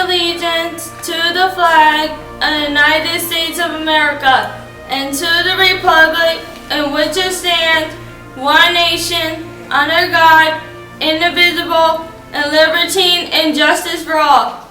allegiance to the flag of the United States of America and to the republic in which it stands, one nation, under God, indivisible, and liberty and justice for all.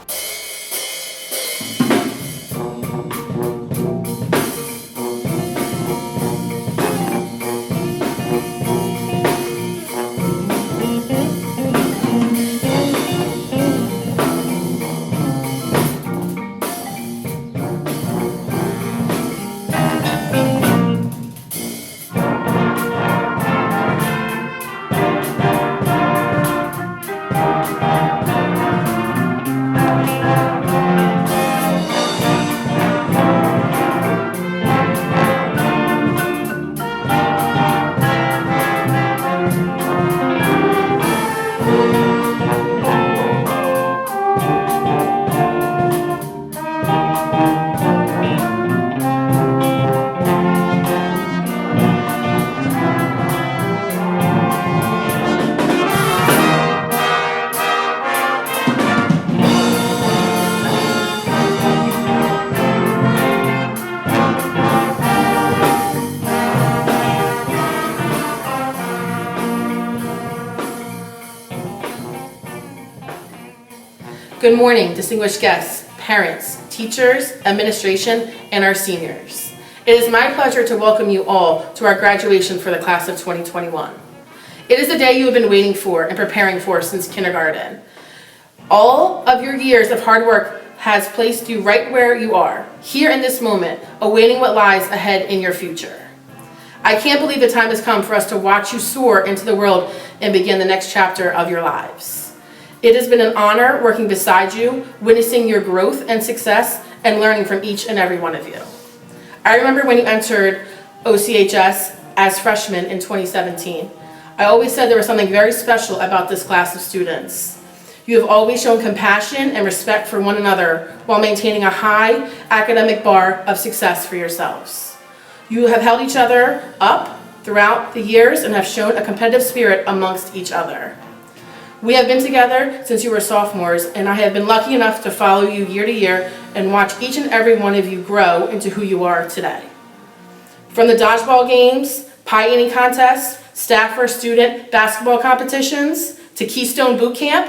Good morning, distinguished guests, parents, teachers, administration, and our seniors. It is my pleasure to welcome you all to our graduation for the class of 2021. It is a day you have been waiting for and preparing for since kindergarten. All of your years of hard work has placed you right where you are, here in this moment, awaiting what lies ahead in your future. I can't believe the time has come for us to watch you soar into the world and begin the next chapter of your lives. It has been an honor working beside you, witnessing your growth and success, and learning from each and every one of you. I remember when you entered OCHS as freshmen in 2017. I always said there was something very special about this class of students. You have always shown compassion and respect for one another while maintaining a high academic bar of success for yourselves. You have held each other up throughout the years and have shown a competitive spirit amongst each other. We have been together since you were sophomores, and I have been lucky enough to follow you year to year and watch each and every one of you grow into who you are today. From the dodgeball games, pie eating contests, staff or student basketball competitions, to Keystone Boot Camp,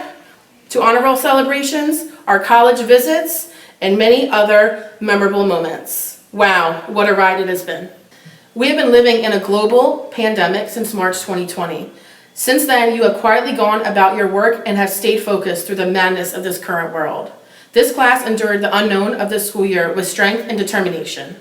to honor roll celebrations, our college visits, and many other memorable moments. Wow, what a ride it has been. We have been living in a global pandemic since March 2020. Since then, you have quietly gone about your work and have stayed focused through the madness of this current world. This class endured the unknown of this school year with strength and determination,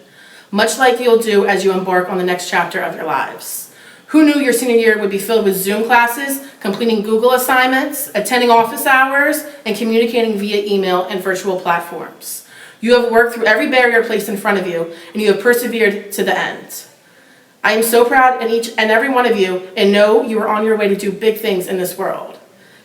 much like you'll do as you embark on the next chapter of your lives. Who knew your senior year would be filled with Zoom classes, completing Google assignments, attending office hours, and communicating via email and virtual platforms? You have worked through every barrier placed in front of you, and you have persevered to the end. I am so proud of each and every one of you and know you are on your way to do big things in this world.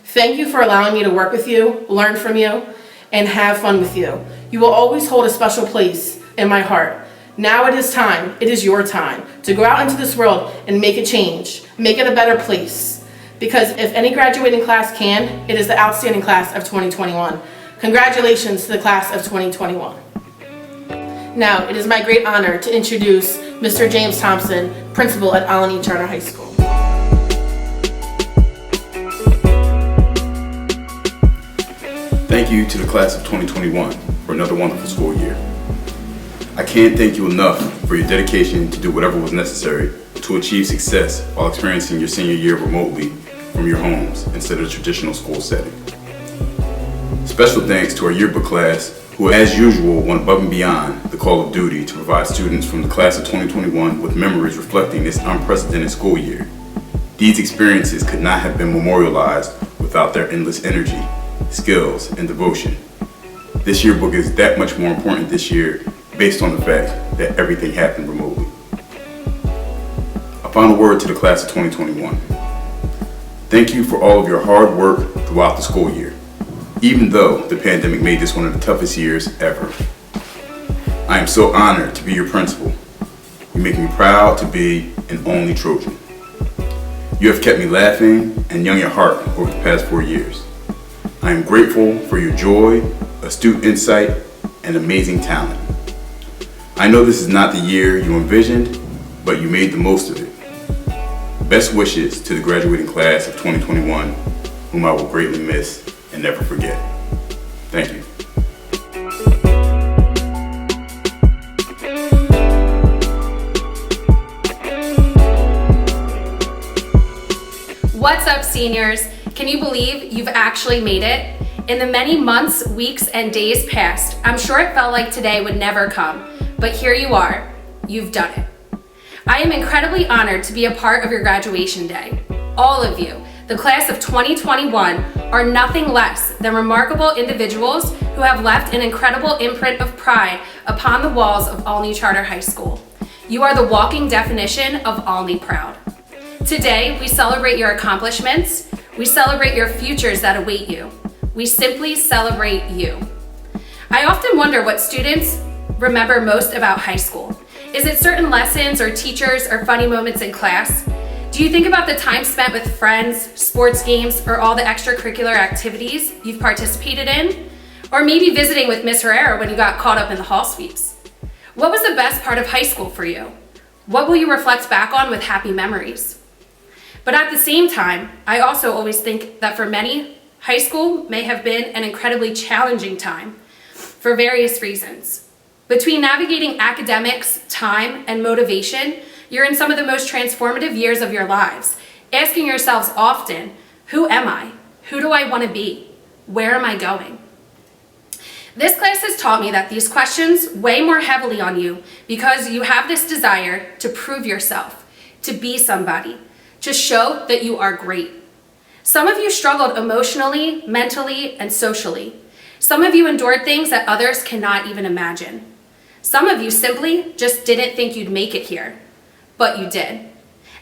Thank you for allowing me to work with you, learn from you, and have fun with you. You will always hold a special place in my heart. Now it is time, it is your time, to go out into this world and make a change, make it a better place. Because if any graduating class can, it is the outstanding class of 2021. Congratulations to the class of 2021. Now, it is my great honor to introduce Mr. James Thompson, principal at Olney Charter High School. Thank you to the class of 2021 for another wonderful school year. I can't thank you enough for your dedication to do whatever was necessary to achieve success while experiencing your senior year remotely from your homes instead of the traditional school setting. Special thanks to our yearbook class, who as usual went above and beyond the call of duty to provide students from the class of 2021 with memories reflecting this unprecedented school year. These experiences could not have been memorialized without their endless energy, skills, and devotion. This yearbook is that much more important this year based on the fact that everything happened remotely. A final word to the class of 2021. Thank you for all of your hard work throughout the school year, even though the pandemic made this one of the toughest years ever. I am so honored to be your principal. You make me proud to be an only Trojan. You have kept me laughing and young at heart over the past 4 years. I am grateful for your joy, astute insight, and amazing talent. I know this is not the year you envisioned, but you made the most of it. Best wishes to the graduating class of 2021, whom I will greatly miss and never forget. Thank you. What's up, seniors? Can you believe you've actually made it? In the many months, weeks, and days past, I'm sure it felt like today would never come, but here you are. You've done it. I am incredibly honored to be a part of your graduation day. All of you, the class of 2021, are nothing less than remarkable individuals who have left an incredible imprint of pride upon the walls of Olney Charter High School. You are the walking definition of Olney proud. Today, we celebrate your accomplishments. We celebrate your futures that await you. We simply celebrate you. I often wonder what students remember most about high school. Is it certain lessons or teachers or funny moments in class? Do you think about the time spent with friends, sports games, or all the extracurricular activities you've participated in? Or maybe visiting with Miss Herrera when you got caught up in the hall sweeps? What was the best part of high school for you? What will you reflect back on with happy memories? But at the same time, I also always think that for many, high school may have been an incredibly challenging time for various reasons. Between navigating academics, time, and motivation, you're in some of the most transformative years of your lives, asking yourselves often, who am I? Who do I want to be? Where am I going? This class has taught me that these questions weigh more heavily on you because you have this desire to prove yourself, to be somebody, to show that you are great. Some of you struggled emotionally, mentally, and socially. Some of you endured things that others cannot even imagine. Some of you simply just didn't think you'd make it here, but you did.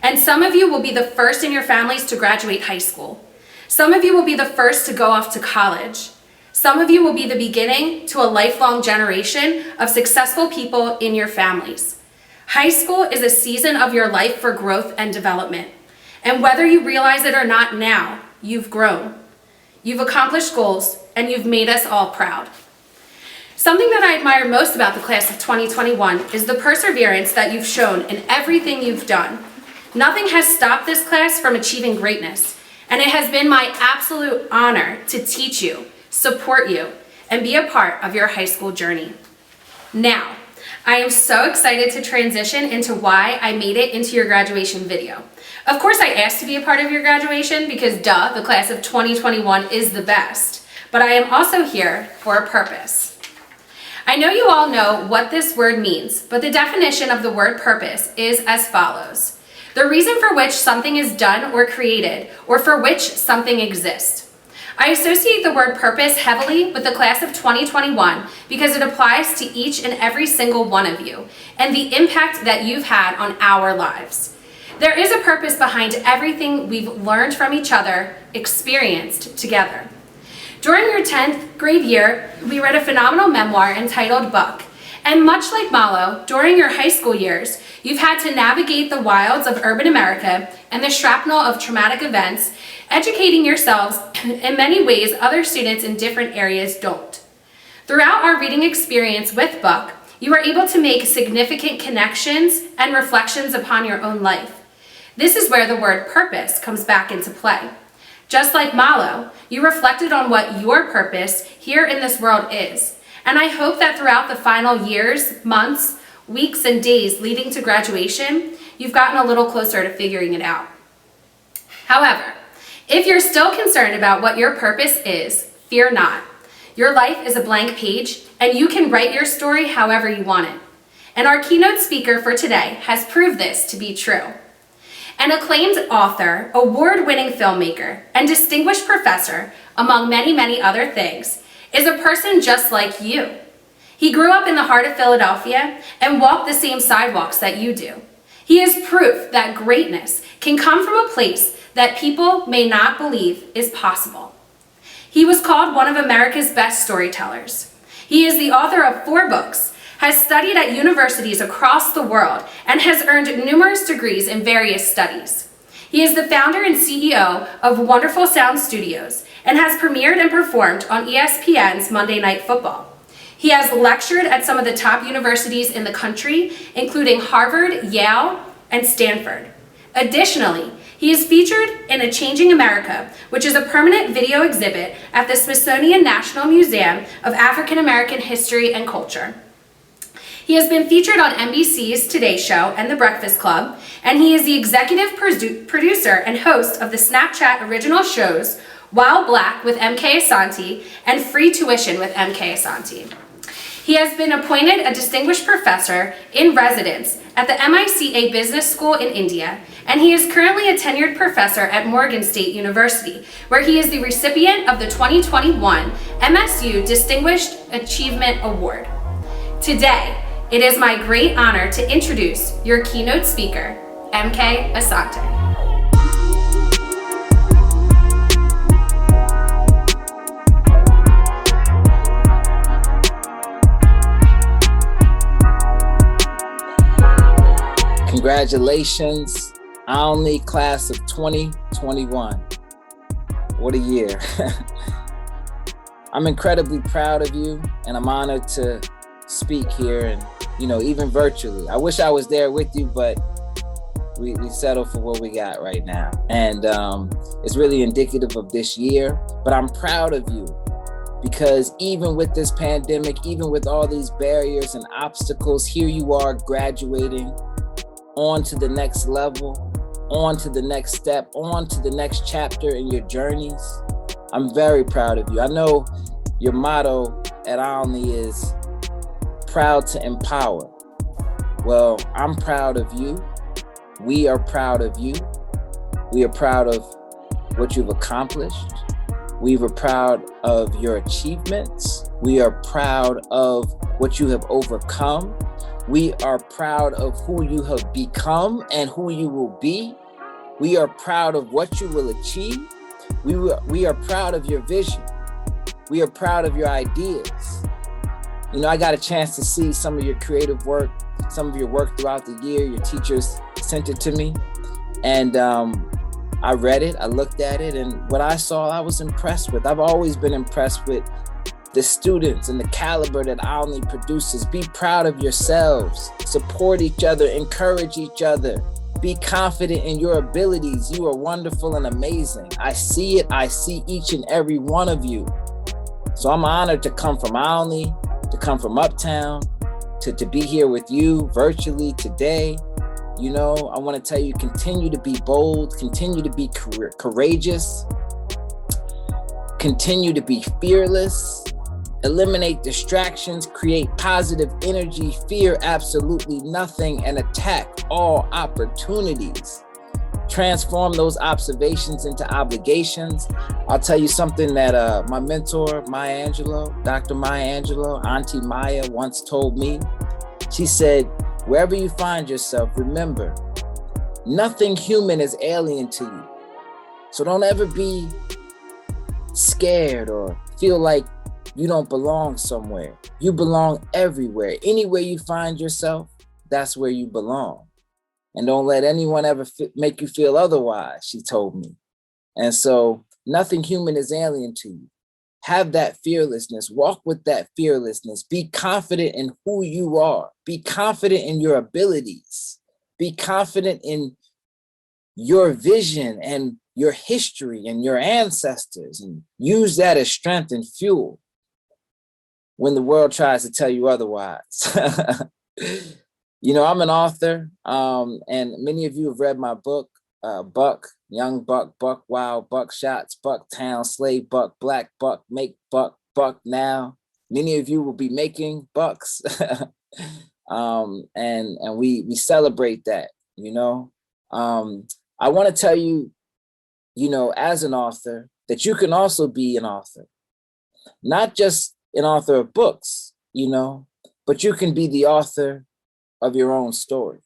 And some of you will be the first in your families to graduate high school. Some of you will be the first to go off to college. Some of you will be the beginning to a lifelong generation of successful people in your families. High school is a season of your life for growth and development. And whether you realize it or not now, you've grown. You've accomplished goals, and you've made us all proud. Something that I admire most about the class of 2021 is the perseverance that you've shown in everything you've done. Nothing has stopped this class from achieving greatness, and it has been my absolute honor to teach you, support you, and be a part of your high school journey. Now, I am so excited to transition into why I made it into your graduation video. Of course, I asked to be a part of your graduation because, duh, the class of 2021 is the best. But I am also here for a purpose. I know you all know what this word means, but the definition of the word purpose is as follows: the reason for which something is done or created, or for which something exists. I associate the word purpose heavily with the class of 2021 because it applies to each and every single one of you and the impact that you've had on our lives. There is a purpose behind everything we've learned from each other, experienced together. During your 10th grade year, we read a phenomenal memoir entitled Buck. And much like Malo, during your high school years, you've had to navigate the wilds of urban America and the shrapnel of traumatic events, educating yourselves in many ways other students in different areas don't. Throughout our reading experience with Buck, you are able to make significant connections and reflections upon your own life. This is where the word purpose comes back into play. Just like Malo, you reflected on what your purpose here in this world is. And I hope that throughout the final years, months, weeks, and days leading to graduation, you've gotten a little closer to figuring it out. However, if you're still concerned about what your purpose is, fear not. Your life is a blank page, and you can write your story however you want it. And our keynote speaker for today has proved this to be true. An acclaimed author, award-winning filmmaker, and distinguished professor, among many, many other things, is a person just like you. He grew up in the heart of Philadelphia and walked the same sidewalks that you do. He is proof that greatness can come from a place that people may not believe is possible. He was called one of America's best storytellers. He is the author of 4 books, has studied at universities across the world, and has earned numerous degrees in various studies. He is the founder and CEO of Wonderful Sound Studios and has premiered and performed on ESPN's Monday Night Football. He has lectured at some of the top universities in the country, including Harvard, Yale, and Stanford. Additionally, he is featured in A Changing America, which is a permanent video exhibit at the Smithsonian National Museum of African American History and Culture. He has been featured on NBC's Today Show and The Breakfast Club, and he is the executive producer and host of the Snapchat original shows While Black with MK Asante and Free Tuition with MK Asante. He has been appointed a distinguished professor in residence at the MICA Business School in India, and he is currently a tenured professor at Morgan State University, where he is the recipient of the 2021 MSU Distinguished Achievement Award. Today, it is my great honor to introduce your keynote speaker, MK Asante. Congratulations, Olney Class of 2021. What a year. I'm incredibly proud of you, and I'm honored to speak here and, even virtually. I wish I was there with you, but we settled for what we got right now. And it's really indicative of this year, but I'm proud of you because even with this pandemic, even with all these barriers and obstacles, here you are graduating on to the next level, on to the next step, on to the next chapter in your journeys. I'm very proud of you. I know your motto at Olney is proud to empower. Well, I'm proud of you. We are proud of you. We are proud of what you've accomplished. We are proud of your achievements. We are proud of what you have overcome. We are proud of who you have become and who you will be. We are proud of what you will achieve. We are proud of your vision. We are proud of your ideas. I got a chance to see some of your creative work, some of your work throughout the year. Your teachers sent it to me, and I read it, I looked at it, and what I saw, I was impressed with. I've always been impressed with the students and the caliber that Olney produces. Be proud of yourselves, support each other, encourage each other, be confident in your abilities. You are wonderful and amazing. I see it, I see each and every one of you. So I'm honored to come from Olney, to come from Uptown, to be here with you virtually today. I want to tell you, continue to be bold, continue to be courageous, continue to be fearless. Eliminate distractions, create positive energy, fear absolutely nothing, and attack all opportunities. Transform those observations into obligations. I'll tell you something that my mentor, Dr. Maya Angelou, Auntie Maya once told me. She said, wherever you find yourself, remember, nothing human is alien to you. So don't ever be scared or feel like you don't belong somewhere. You belong everywhere. Anywhere you find yourself, that's where you belong. And don't let anyone ever make you feel otherwise, she told me. And so nothing human is alien to you. Have that fearlessness. Walk with that fearlessness. Be confident in who you are. Be confident in your abilities. Be confident in your vision and your history and your ancestors, and use that as strength and fuel when the world tries to tell you otherwise. I'm an author, and many of you have read my book, Buck, Young Buck, Buck Wild, Buck Shots, Buck Town, Slave Buck, Black Buck, Make Buck, Buck Now. Many of you will be making bucks, and we celebrate that. I want to tell you, as an author, that you can also be an author, not just an author of books, but you can be the author of your own story.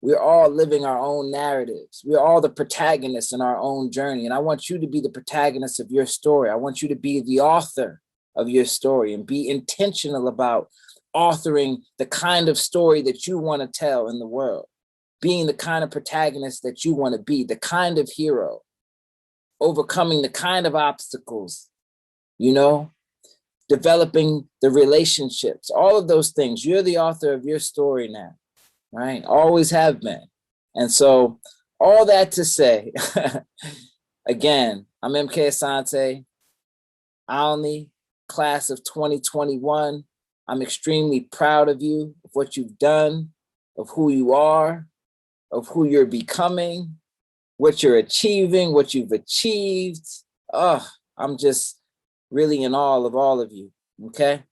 We're all living our own narratives. We're all the protagonists in our own journey. And I want you to be the protagonist of your story. I want you to be the author of your story and be intentional about authoring the kind of story that you want to tell in the world. being the kind of protagonist that you want to be, the kind of hero, overcoming the kind of obstacles, you know, developing the relationships, all of those things. You're the author of your story now, right? Always have been. And so all that to say, again, I'm MK Asante, Olney, class of 2021. I'm extremely proud of you, of what you've done, of who you are, of who you're becoming, what you're achieving, what you've achieved. Oh, I'm just really in awe of all of you, okay?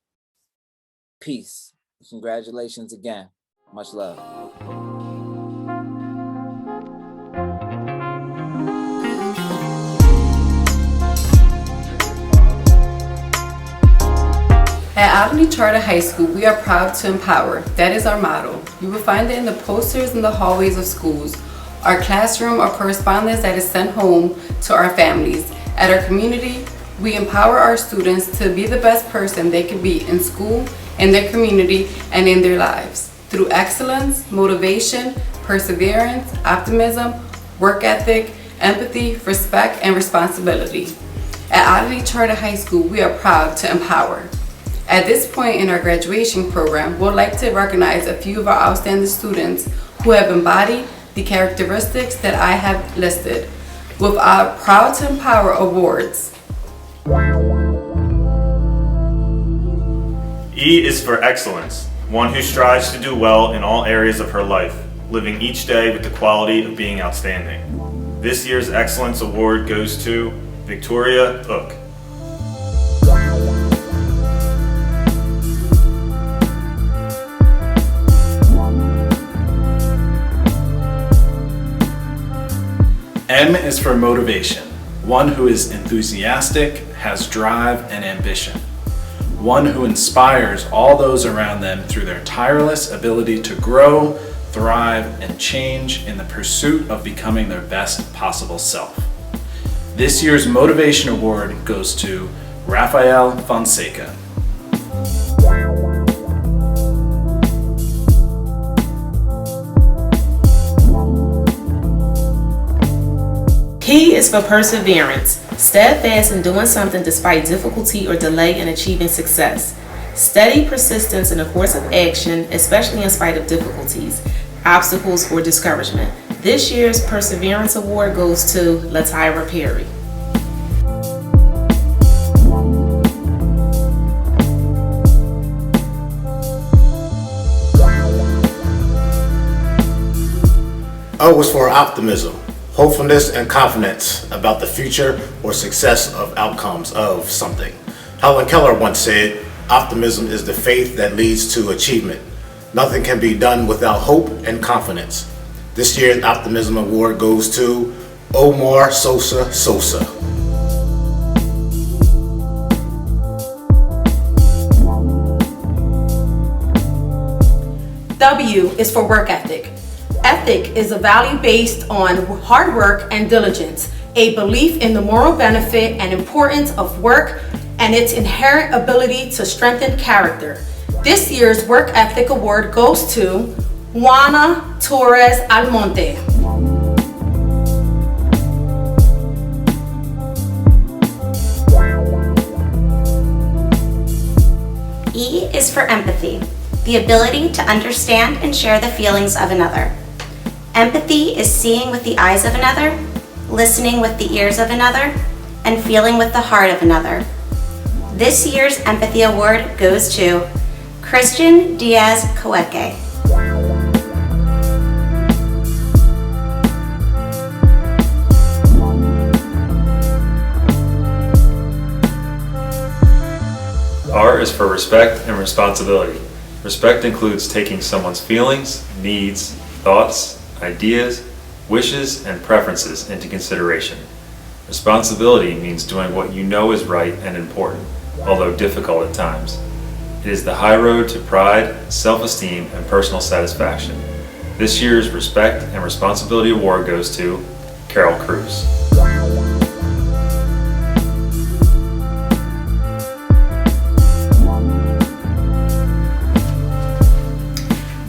Peace. Congratulations again. Much love. At Olney Charter High School, we are proud to empower. That is our motto. You will find it in the posters in the hallways of schools, our classroom, our correspondence that is sent home to our families. At our community, we empower our students to be the best person they can be in school, in their community, and in their lives. Through excellence, motivation, perseverance, optimism, work ethic, empathy, respect, and responsibility. At Olney Charter High School, we are proud to empower. At this point in our graduation program, we'd like to recognize a few of our outstanding students who have embodied the characteristics that I have listed with our Proud to Empower awards. E is for excellence, one who strives to do well in all areas of her life, living each day with the quality of being outstanding. This year's Excellence Award goes to Victoria Ook. M is for motivation, one who is enthusiastic, has drive and ambition, one who inspires all those around them through their tireless ability to grow, thrive, and change in the pursuit of becoming their best possible self. This year's Motivation Award goes to Rafael Fonseca. P is for perseverance, steadfast in doing something despite difficulty or delay in achieving success. Steady persistence in the course of action, especially in spite of difficulties, obstacles, or discouragement. This year's Perseverance Award goes to Latyra Perry. O was for optimism, hopefulness and confidence about the future or success of outcomes of something. Helen Keller once said, optimism is the faith that leads to achievement. Nothing can be done without hope and confidence. This year's Optimism Award goes to Omar Sosa Sosa. W is for work ethic. Ethic is a value based on hard work and diligence, a belief in the moral benefit and importance of work and its inherent ability to strengthen character. This year's Work Ethic Award goes to Juana Torres Almonte. E is for empathy, the ability to understand and share the feelings of another. Empathy is seeing with the eyes of another, listening with the ears of another, and feeling with the heart of another. This year's Empathy Award goes to Christian Diaz Coeque. R is for respect and responsibility. Respect includes taking someone's feelings, needs, thoughts, ideas, wishes, and preferences into consideration. Responsibility means doing what you know is right and important, although difficult at times. It is the high road to pride, self-esteem, and personal satisfaction. This year's Respect and Responsibility Award goes to Carol Cruz.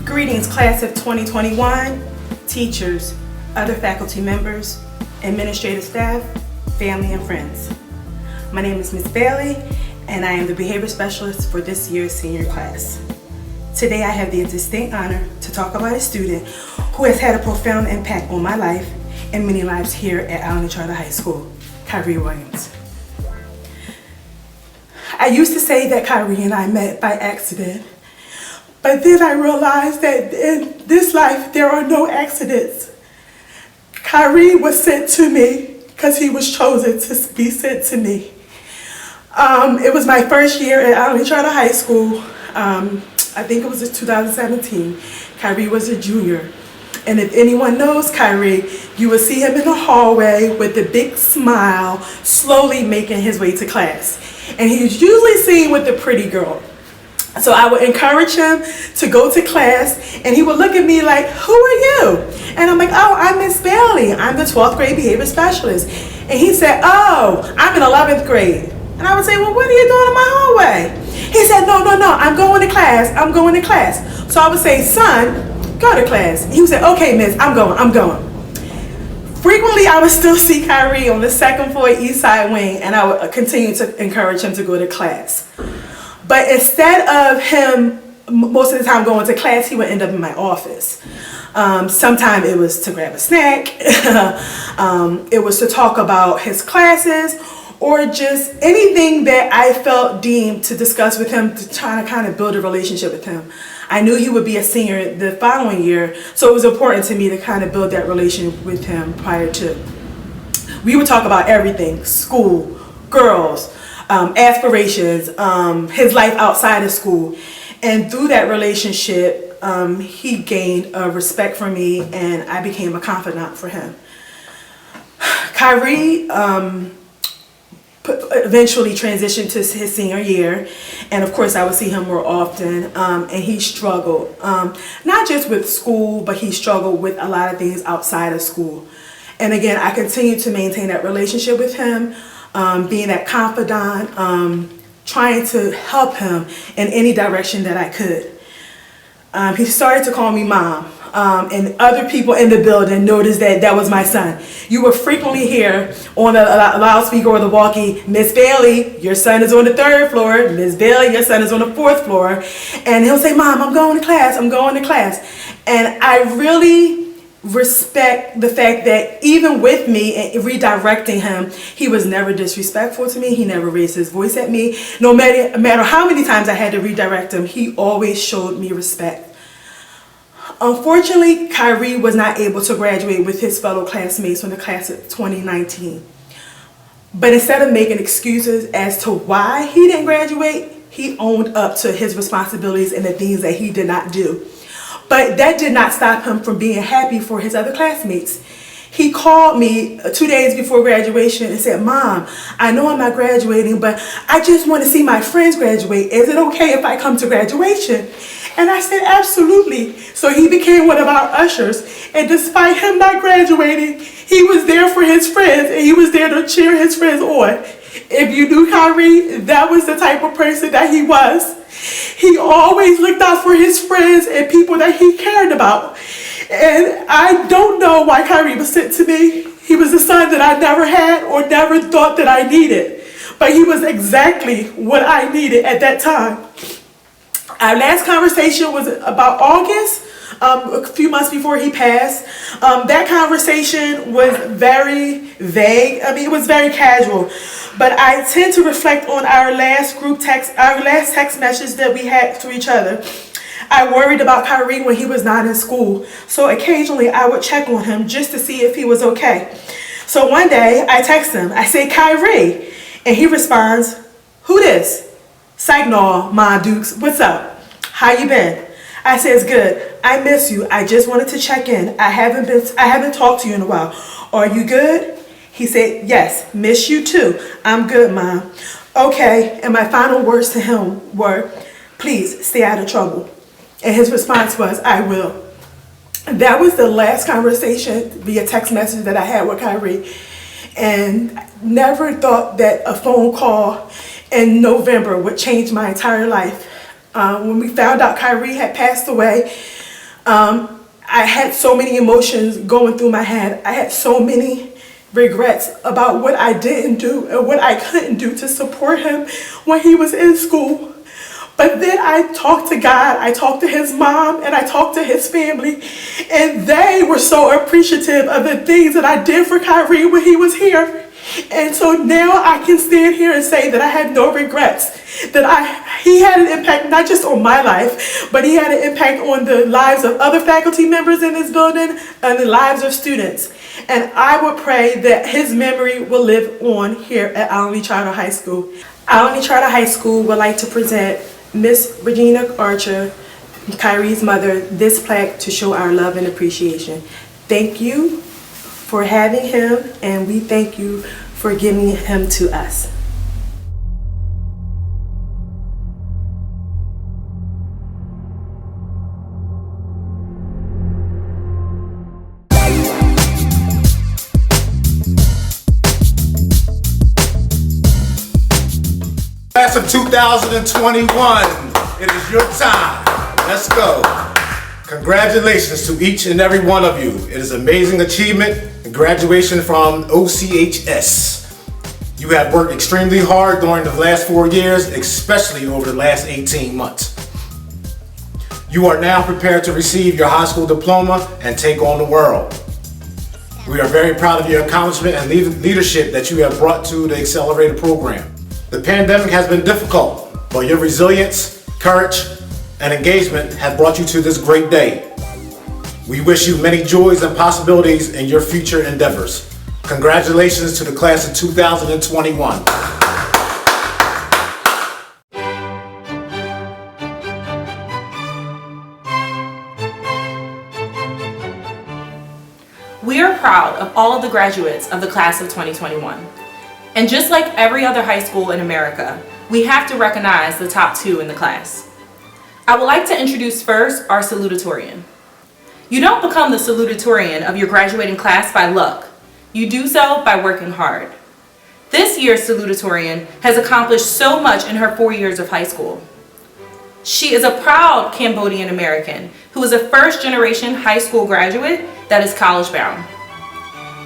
Greetings, class of 2021. teachers, other faculty members, administrative staff, family, and friends. My name is Ms. Bailey, and I am the behavior specialist for this year's senior class. Today I have the distinct honor to talk about a student who has had a profound impact on my life and many lives here at Olney Charter High School, Kyrie Williams. I used to say that Kyrie and I met by accident, but then I realized that in this life there are no accidents. Kyrie was sent to me because he was chosen to be sent to me. It was my first year at Olney Charter High School. I think it was in 2017. Kyrie was a junior. And if anyone knows Kyrie, you will see him in the hallway with a big smile, slowly making his way to class. And he's usually seen with the pretty girl. So I would encourage him to go to class, and he would look at me like, "Who are you?" And I'm like, "Oh, I'm Miss Bailey. I'm the 12th grade behavior specialist." And he said, "Oh, I'm in 11th grade." And I would say, "Well, what are you doing in my hallway?" He said, No, I'm going to class. I'm going to class. So I would say, "Son, go to class." He would say, "Okay, miss, I'm going. Frequently, I would still see Kyrie on the second floor east side wing, and I would continue to encourage him to go to class. But instead of him, most of the time going to class, he would end up in my office. Sometimes it was to grab a snack. It was to talk about his classes, or just anything that I felt deemed to discuss with him, to try to kind of build a relationship with him. I knew he would be a senior the following year, so it was important to me to kind of build that relationship with him prior to. We would talk about everything: school, girls, aspirations, his life outside of school. And through that relationship, he gained a respect for me, and I became a confidant for him. Kyrie eventually transitioned to his senior year, and of course I would see him more often, and he struggled, not just with school, but he struggled with a lot of things outside of school. And again, I continued to maintain that relationship with him, being that confidant, trying to help him in any direction that I could. He started to call me Mom. And other people in the building noticed that that was my son. You will frequently hear on the loudspeaker or the walkie, "Miss Bailey, your son is on the 3rd floor. Miss Bailey, your son is on the 4th floor." And he'll say, "Mom, I'm going to class. I'm going to class." And I really respect the fact that even with me and redirecting him, he was never disrespectful to me. He never raised his voice at me. No matter how many times I had to redirect him, he always showed me respect. Unfortunately, Kyrie was not able to graduate with his fellow classmates from the class of 2019. But instead of making excuses as to why he didn't graduate, he owned up to his responsibilities and the things that he did not do. But that did not stop him from being happy for his other classmates. He called me 2 days before graduation and said, "Mom, I know I'm not graduating, but I just want to see my friends graduate. Is it okay if I come to graduation?" And I said, "Absolutely." So he became one of our ushers. And despite him not graduating, he was there for his friends, and he was there to cheer his friends on. If you knew Kyrie, that was the type of person that he was. He always looked out for his friends and people that he cared about. And I don't know why Kyrie was sent to me. He was the son that I never had or never thought that I needed. But he was exactly what I needed at that time. Our last conversation was about August, a few months before he passed. That conversation was very vague. I mean, it was very casual. But I tend to reflect on our last text message that we had to each other. I worried about Kyrie when he was not in school, so occasionally I would check on him just to see if he was okay. So one day I text him. I say, "Kyrie," and he responds, "Who this?" "Psych, no, Ma Dukes, what's up? How you been?" I said, "It's good. I miss you. I just wanted to check in. I haven't talked to you in a while. Are you good?" He said, "Yes, miss you too. I'm good, Mom." Okay, and my final words to him were, "Please stay out of trouble." And his response was, "I will." That was the last conversation via text message that I had with Kyrie. And never thought that a phone call in November would change my entire life. When we found out Kyrie had passed away, I had so many emotions going through my head. I had so many regrets about what I didn't do and what I couldn't do to support him when he was in school. But then I talked to God, I talked to his mom, and I talked to his family, and they were so appreciative of the things that I did for Kyrie when he was here. And so now I can stand here and say that I had no regrets, that he had an impact not just on my life, but he had an impact on the lives of other faculty members in this building and the lives of students. And I would pray that his memory will live on here at Olney Charter High School. Olney Charter High School would like to present Miss Regina Archer, Kyrie's mother, this plaque to show our love and appreciation. Thank you for having him, and we thank you for giving him to us. Class of 2021, it is your time. Let's go. Congratulations to each and every one of you. It is an amazing achievement and graduation from OCHS. You have worked extremely hard during the last 4 years, especially over the last 18 months. You are now prepared to receive your high school diploma and take on the world. We are very proud of your accomplishment and leadership that you have brought to the accelerated program. The pandemic has been difficult, but your resilience, courage, and engagement have brought you to this great day. We wish you many joys and possibilities in your future endeavors. Congratulations to the class of 2021. We are proud of all of the graduates of the class of 2021. And just like every other high school in America, we have to recognize the top 2 in the class. I would like to introduce first our salutatorian. You don't become the salutatorian of your graduating class by luck. You do so by working hard. This year's salutatorian has accomplished so much in her 4 years of high school. She is a proud Cambodian American who is a first-generation high school graduate that is college-bound.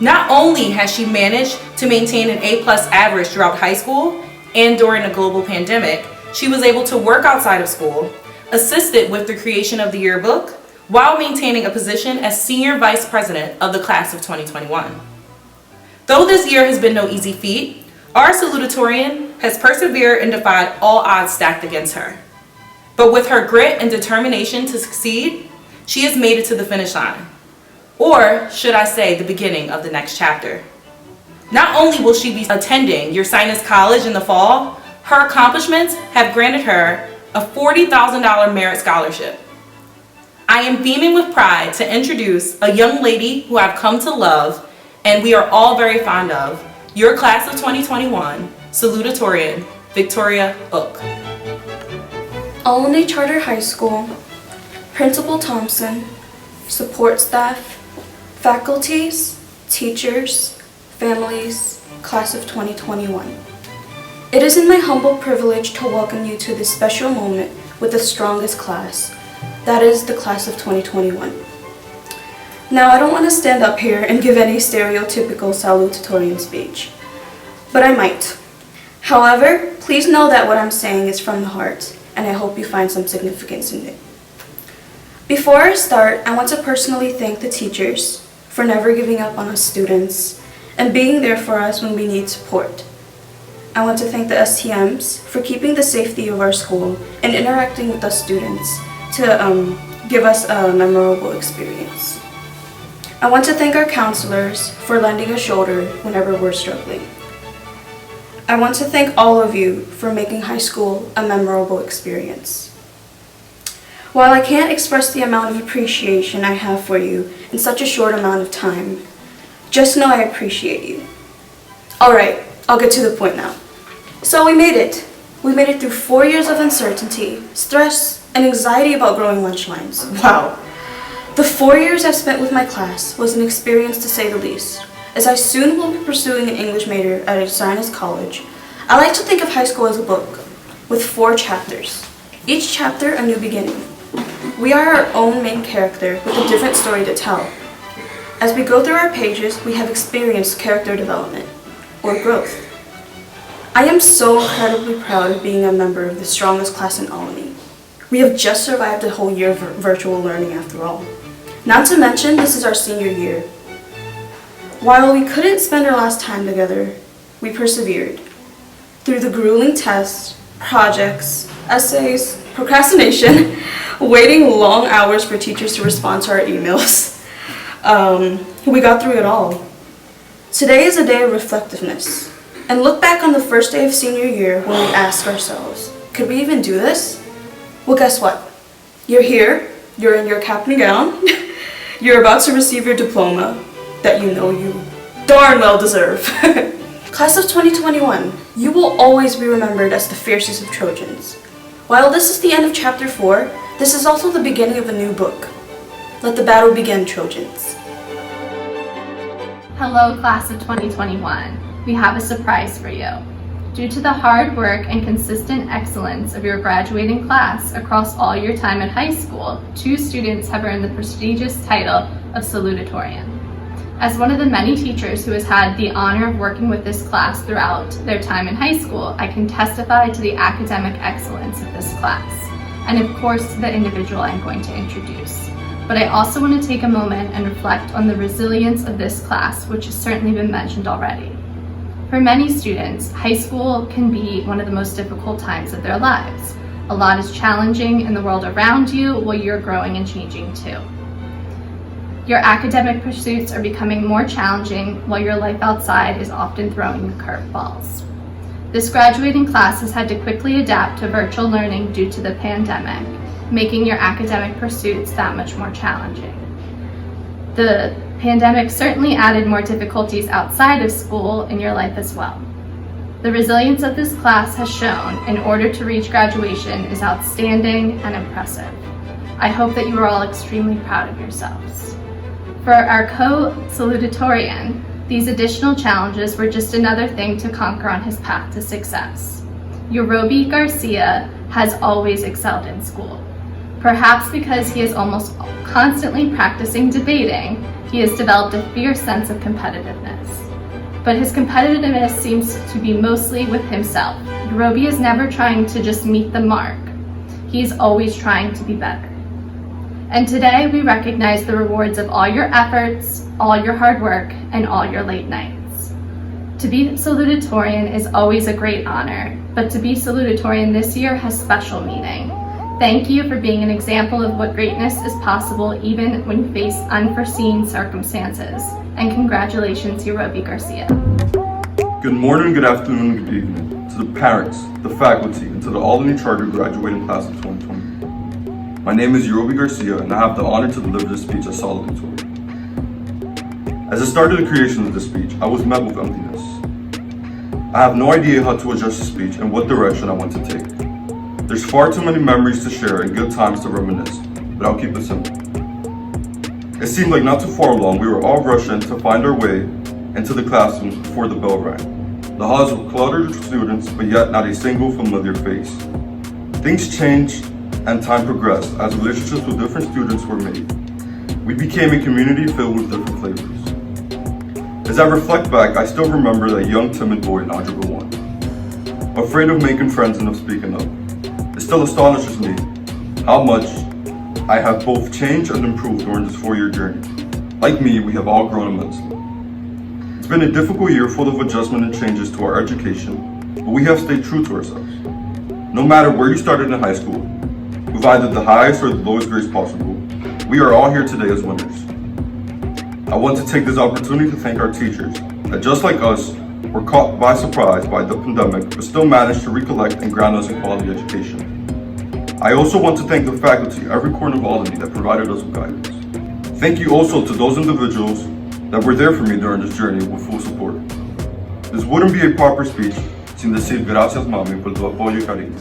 Not only has she managed to maintain an A+ average throughout high school and during a global pandemic, she was able to work outside of school, assisted with the creation of the yearbook, while maintaining a position as Senior Vice President of the class of 2021. Though this year has been no easy feat, our salutatorian has persevered and defied all odds stacked against her. But with her grit and determination to succeed, she has made it to the finish line. Or should I say the beginning of the next chapter. Not only will she be attending Ursinus College in the fall, her accomplishments have granted her a $40,000 merit scholarship. I am beaming with pride to introduce a young lady who I've come to love and we are all very fond of, your class of 2021 salutatorian, Victoria Ook. Olney Charter High School, Principal Thompson, support staff, faculties, teachers, families, class of 2021. It is in my humble privilege to welcome you to this special moment with the strongest class, that is the class of 2021. Now, I don't want to stand up here and give any stereotypical salutatorian speech, but I might. However, please know that what I'm saying is from the heart, and I hope you find some significance in it. Before I start, I want to personally thank the teachers for never giving up on us students and being there for us when we need support. I want to thank the STMs for keeping the safety of our school and interacting with us students to give us a memorable experience. I want to thank our counselors for lending a shoulder whenever we're struggling. I want to thank all of you for making high school a memorable experience. While I can't express the amount of appreciation I have for you in such a short amount of time, just know I appreciate you. Alright, I'll get to the point now. So we made it. We made it through 4 years of uncertainty, stress, and anxiety about growing lunch lines. Wow. The 4 years I've spent with my class was an experience to say the least. As I soon will be pursuing an English major at Ursinus College, I like to think of high school as a book with 4 chapters, each chapter a new beginning. We are our own main character with a different story to tell. As we go through our pages, we have experienced character development, or growth. I am so incredibly proud of being a member of the strongest class in Olney. We have just survived a whole year of virtual learning after all. Not to mention, this is our senior year. While we couldn't spend our last time together, we persevered. Through the grueling tests, projects, essays, procrastination, waiting long hours for teachers to respond to our emails, we got through it all. Today is a day of reflectiveness, and look back on the first day of senior year when we asked ourselves, could we even do this? Well, guess what? You're here, you're in your cap and gown, you're about to receive your diploma that you know you darn well deserve. Class of 2021, you will always be remembered as the fiercest of Trojans. While this is the end of chapter 4, this is also the beginning of a new book. Let the battle begin, Trojans. Hello, class of 2021. We have a surprise for you. Due to the hard work and consistent excellence of your graduating class across all your time at high school, 2 students have earned the prestigious title of salutatorian. As one of the many teachers who has had the honor of working with this class throughout their time in high school, I can testify to the academic excellence of this class, and of course to the individual I'm going to introduce. But I also want to take a moment and reflect on the resilience of this class, which has certainly been mentioned already. For many students, high school can be one of the most difficult times of their lives. A lot is challenging in the world around you while you're growing and changing too. Your academic pursuits are becoming more challenging while your life outside is often throwing you curveballs. This graduating class has had to quickly adapt to virtual learning due to the pandemic, making your academic pursuits that much more challenging. The pandemic certainly added more difficulties outside of school in your life as well. The resilience of this class has shown in order to reach graduation is outstanding and impressive. I hope that you are all extremely proud of yourselves. For our co-salutatorian, these additional challenges were just another thing to conquer on his path to success. Yorobi Garcia has always excelled in school. Perhaps because he is almost constantly practicing debating, he has developed a fierce sense of competitiveness. But his competitiveness seems to be mostly with himself. Yorobi is never trying to just meet the mark. He's always trying to be better. And today we recognize the rewards of all your efforts, all your hard work, and all your late nights. To be salutatorian is always a great honor, but to be salutatorian this year has special meaning. Thank you for being an example of what greatness is possible even when you face unforeseen circumstances. And congratulations, Yorobi Garcia. Good morning, good afternoon, and good evening to the parents, the faculty, and to the Olney Charter graduating class of 2020. My name is Yorobi Garcia, and I have the honor to deliver this speech as salutatorian. As I started the creation of this speech, I was met with emptiness. I have no idea how to adjust the speech and what direction I want to take. There's far too many memories to share and good times to reminisce, but I'll keep it simple. It seemed like not too far along, we were all rushing to find our way into the classroom before the bell rang. The halls were cluttered with students, but yet not a single familiar face. Things changed and time progressed as relationships with different students were made. We became a community filled with different flavors. As I reflect back, I still remember that young, timid boy in Algebra 1, afraid of making friends and of speaking up. It still astonishes me how much I have both changed and improved during this 4-year journey. Like me, we have all grown immensely. It's been a difficult year full of adjustment and changes to our education, but we have stayed true to ourselves. No matter where you started in high school, with either the highest or the lowest grades possible, we are all here today as winners. I want to take this opportunity to thank our teachers that, just like us, were caught by surprise by the pandemic, but still managed to recollect and ground us in quality education. I also want to thank the faculty, every corner of Olney, that provided us with guidance. Thank you also to those individuals that were there for me during this journey with full support. This wouldn't be a proper speech sin decir gracias, mami, por tu apoyo y cariño.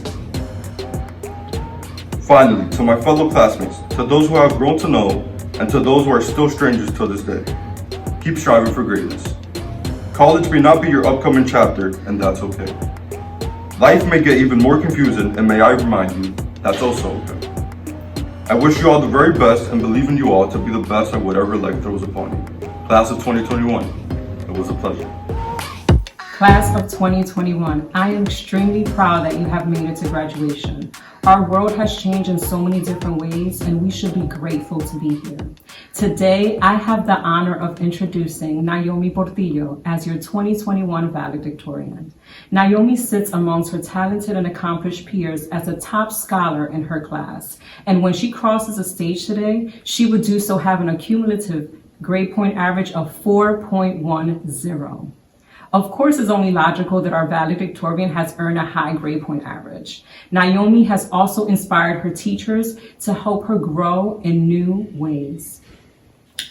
Finally, to my fellow classmates, to those who I have grown to know, and to those who are still strangers to this day, keep striving for greatness. College may not be your upcoming chapter, and that's okay. Life may get even more confusing, and may I remind you, that's also okay. I wish you all the very best and believe in you all to be the best at whatever life throws upon you. Class of 2021, it was a pleasure. Class of 2021, I am extremely proud that you have made it to graduation. Our world has changed in so many different ways, and we should be grateful to be here. Today, I have the honor of introducing Naomi Portillo as your 2021 valedictorian. Naomi sits amongst her talented and accomplished peers as a top scholar in her class, and when she crosses the stage today, she would do so having a cumulative grade point average of 4.10. Of course, it's only logical that our valedictorian has earned a high grade point average. Naomi has also inspired her teachers to help her grow in new ways.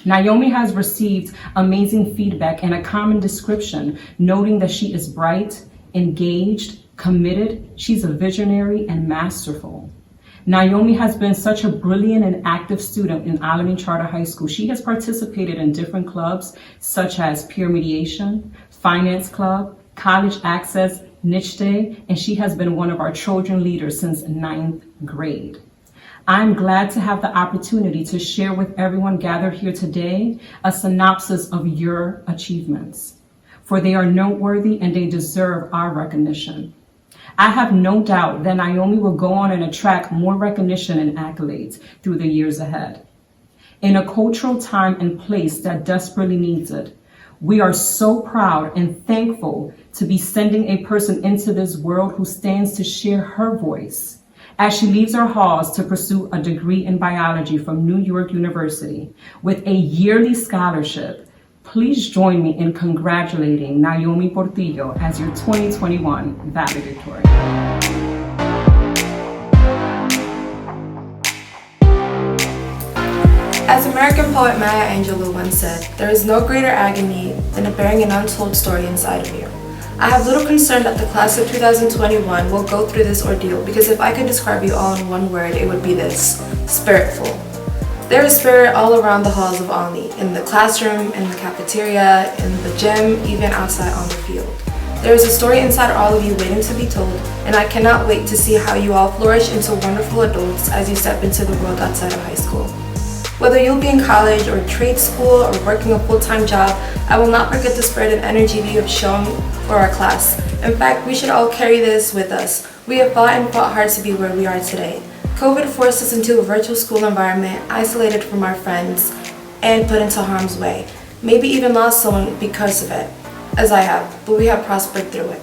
Naomi has received amazing feedback and a common description, noting that she is bright, engaged, committed, she's a visionary, and masterful. Naomi has been such a brilliant and active student in Olney Charter High School. She has participated in different clubs such as Peer Mediation, Finance Club, College Access, Niche Day, and she has been one of our children leaders since 9th grade. I'm glad to have the opportunity to share with everyone gathered here today a synopsis of your achievements, for they are noteworthy and they deserve our recognition. I have no doubt that Naomi will go on and attract more recognition and accolades through the years ahead. In a cultural time and place that desperately needs it, we are so proud and thankful to be sending a person into this world who stands to share her voice as she leaves our halls to pursue a degree in biology from New York University with a yearly scholarship. Please join me in congratulating Naomi Portillo as your 2021 valedictorian. As American poet Maya Angelou once said, there is no greater agony than bearing an untold story inside of you. I have little concern that the class of 2021 will go through this ordeal, because if I could describe you all in one word, it would be this: spiritful. There is spirit all around the halls of Olney, in the classroom, in the cafeteria, in the gym, even outside on the field. There is a story inside all of you waiting to be told, and I cannot wait to see how you all flourish into wonderful adults as you step into the world outside of high school. Whether you'll be in college or trade school or working a full-time job, I will not forget the spirit and energy that you have shown for our class. In fact, we should all carry this with us. We have fought and fought hard to be where we are today. COVID forced us into a virtual school environment, isolated from our friends, and put into harm's way. Maybe even lost someone because of it, as I have, but we have prospered through it.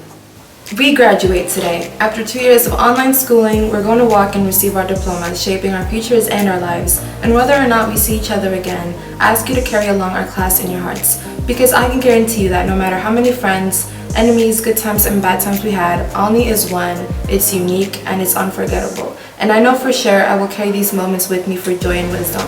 We graduate today. After 2 years of online schooling, we're going to walk and receive our diplomas, shaping our futures and our lives. And whether or not we see each other again, I ask you to carry along our class in your hearts, because I can guarantee you that no matter how many friends, enemies, good times, and bad times we had, Olney is one, it's unique, and it's unforgettable. And I know for sure I will carry these moments with me for joy and wisdom.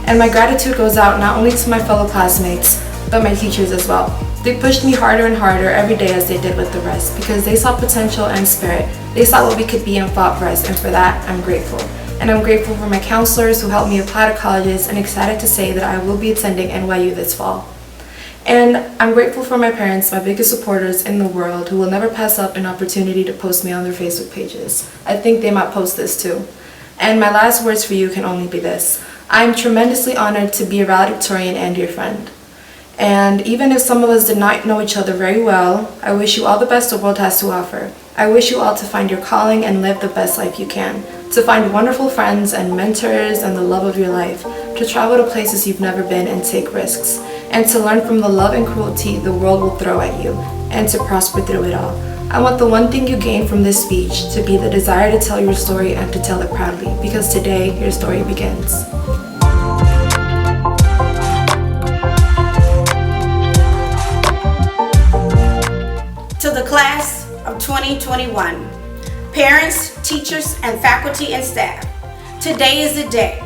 And my gratitude goes out not only to my fellow classmates, but my teachers as well. They pushed me harder and harder every day as they did with the rest, because they saw potential and spirit. They saw what we could be and fought for us, and for that, I'm grateful. And I'm grateful for my counselors who helped me apply to colleges, and excited to say that I will be attending NYU this fall. And I'm grateful for my parents, my biggest supporters in the world, who will never pass up an opportunity to post me on their Facebook pages. I think they might post this too. And my last words for you can only be this: I am tremendously honored to be a valedictorian and your friend. And even if some of us did not know each other very well, I wish you all the best the world has to offer. I wish you all to find your calling and live the best life you can, to find wonderful friends and mentors and the love of your life, to travel to places you've never been and take risks, and to learn from the love and cruelty the world will throw at you, and to prosper through it all. I want the one thing you gain from this speech to be the desire to tell your story and to tell it proudly, because today your story begins. To the class of 2021, parents, teachers, and faculty and staff, today is the day.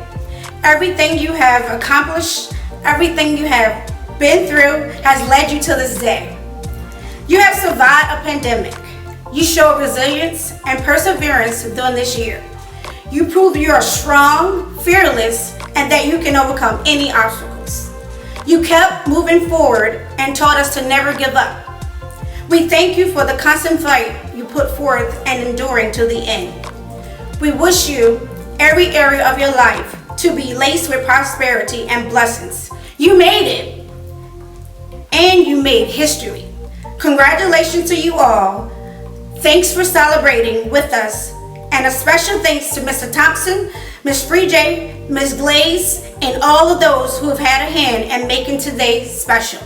Everything you have accomplished, everything you have been through has led you to this day. You have survived a pandemic. You showed resilience and perseverance during this year. You proved you are strong, fearless, and that you can overcome any obstacles. You kept moving forward and taught us to never give up. We thank you for the constant fight you put forth and enduring to the end. We wish you every area of your life to be laced with prosperity and blessings. You made it, and you made history. Congratulations to you all. Thanks for celebrating with us, and a special thanks to Mr. Thompson, Ms. Freejay, Ms. Glaze, and all of those who have had a hand in making today special.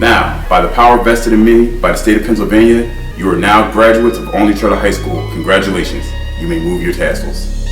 Now, by the power vested in me by the state of Pennsylvania, you are now graduates of Olney High School. Congratulations. You may move your tassels.